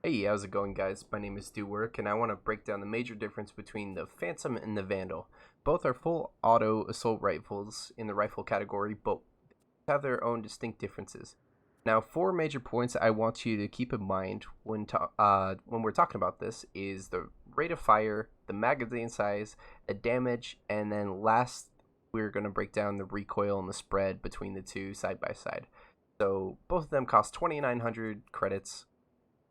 Hey, how's it going, guys? My name is Work, and I want to break down the major difference between the Phantom and the Vandal. Both are full auto assault rifles in the rifle category, but have their own distinct differences. Now, four major points I want you to keep in mind when we're talking about this is the rate of fire, the magazine size, the damage, and then last we're going to break down the recoil and the spread between the two side by side. So both of them cost 2,900 credits,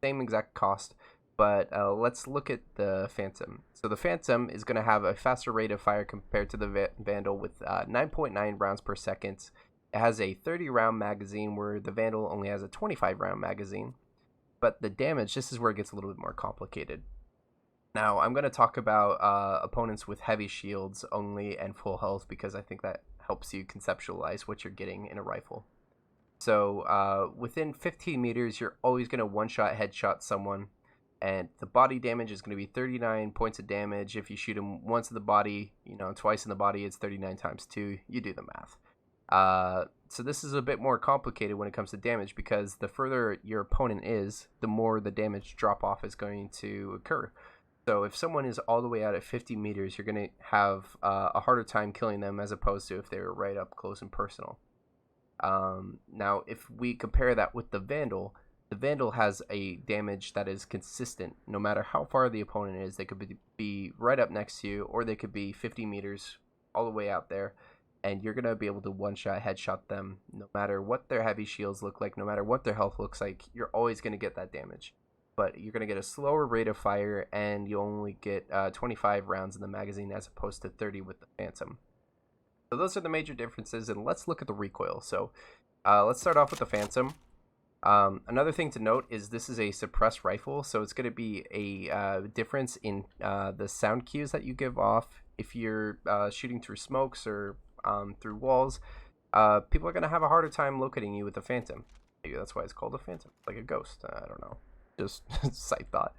same exact cost, but let's look at the Phantom. So the Phantom is going to have a faster rate of fire compared to the Vandal with 9.9 rounds per second. It has a 30 round magazine where the Vandal only has a 25 round magazine. But the damage, this is where it gets a little bit more complicated. Now, I'm going to talk about opponents with heavy shields only and full health because I think that helps you conceptualize what you're getting in a rifle. So within 15 meters, you're always going to one-shot headshot someone, and the body damage is going to be 39 points of damage. If you shoot him once in the body, twice in the body, it's 39 times 2. You do the math. So this is a bit more complicated when it comes to damage because the further your opponent is, the more the damage drop-off is going to occur. So if someone is all the way out at 50 meters, you're going to have a harder time killing them as opposed to if they were right up close and personal. Now, if we compare that with the Vandal has a damage that is consistent. No matter how far the opponent is, they could be right up next to you, or they could be 50 meters all the way out there, and you're going to be able to one-shot headshot them no matter what their heavy shields look like, no matter what their health looks like. You're always going to get that damage. But you're going to get a slower rate of fire, and you only get 25 rounds in the magazine as opposed to 30 with the Phantom. So those are the major differences, and let's look at the recoil. So let's start off with the Phantom. Another thing to note is this is a suppressed rifle, so it's going to be a difference in the sound cues that you give off. If you're shooting through smokes or through walls, people are going to have a harder time locating you with the Phantom. Maybe that's why it's called a Phantom, like a ghost. I don't know, just side thought.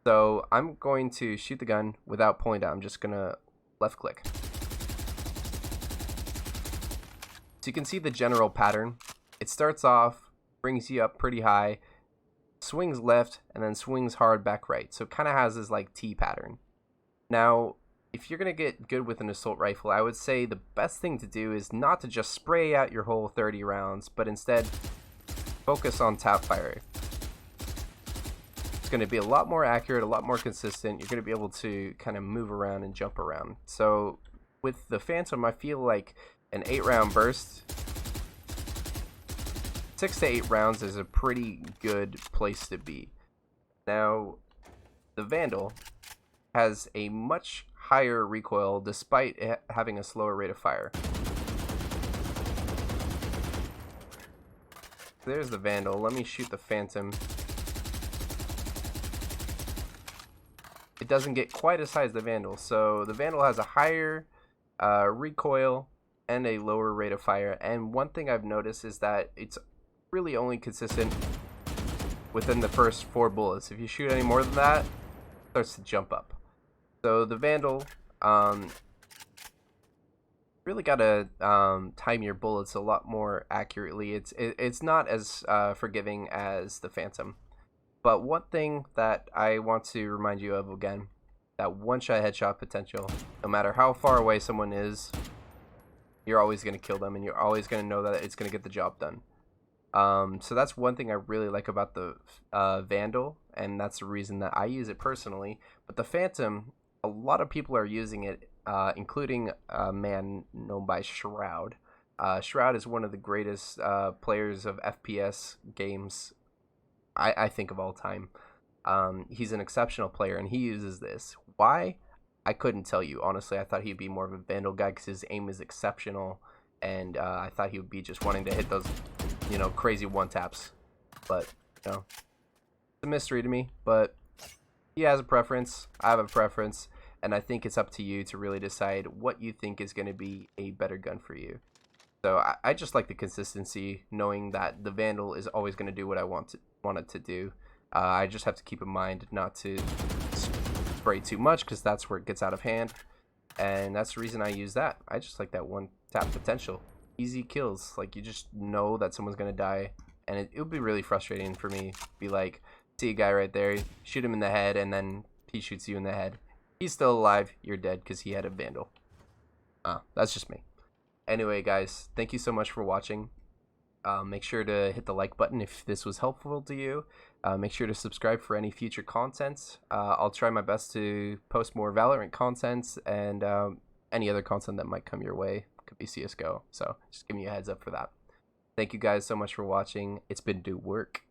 So I'm going to shoot the gun without pulling down. I'm just going to left click. So you can see the general pattern. It starts off, brings you up pretty high, swings left, and then swings hard back right. So it kind of has this like T pattern. Now, if you're going to get good with an assault rifle, I would say the best thing to do is not to just spray out your whole 30 rounds, but instead focus on tap fire. It's going to be a lot more accurate, a lot more consistent. You're going to be able to kind of move around and jump around. So with the Phantom, I feel like an 8-round burst, 6 to 8 rounds is a pretty good place to be. Now, the Vandal has a much higher recoil despite having a slower rate of fire. There's the Vandal. Let me shoot the Phantom. It doesn't get quite as high as the Vandal. So the Vandal has a higher recoil and a lower rate of fire. And one thing I've noticed is that it's really only consistent within the first 4 bullets. If you shoot any more than that, it starts to jump up. So the Vandal, really gotta time your bullets a lot more accurately. It's not as forgiving as the Phantom. But one thing that I want to remind you of again, that one-shot headshot potential. No matter how far away someone is, you're always going to kill them, and you're always going to know that it's going to get the job done. So that's one thing I really like about the Vandal, and that's the reason that I use it personally. But the Phantom, a lot of people are using it, including a man known by Shroud. Shroud is one of the greatest players of FPS games, I think, of all time. He's an exceptional player, and he uses this. Why? I couldn't tell you. Honestly, I thought he'd be more of a Vandal guy because his aim is exceptional, and I thought he would be just wanting to hit those, crazy one-taps. But, it's a mystery to me. But he has a preference. I have a preference, and I think it's up to you to really decide what you think is going to be a better gun for you. So I just like the consistency, knowing that the Vandal is always going to do what I want it to do. I just have to keep in mind not to spray too much because that's where it gets out of hand, and that's the reason I use that. I just like that one tap potential, easy kills. Like, you just know that someone's gonna die, and it would be really frustrating for me to be like, See a guy right there, shoot him in the head, and then he shoots you in the head. He's still alive, you're dead because he had a Vandal. That's just me. Anyway, guys, thank you so much for watching. Make sure to hit the like button if this was helpful to you. Make sure to subscribe for any future content. I'll try my best to post more Valorant content and any other content that might come your way. Could be CSGO. So just giving you a heads up for that. Thank you guys so much for watching. It's been Do Work.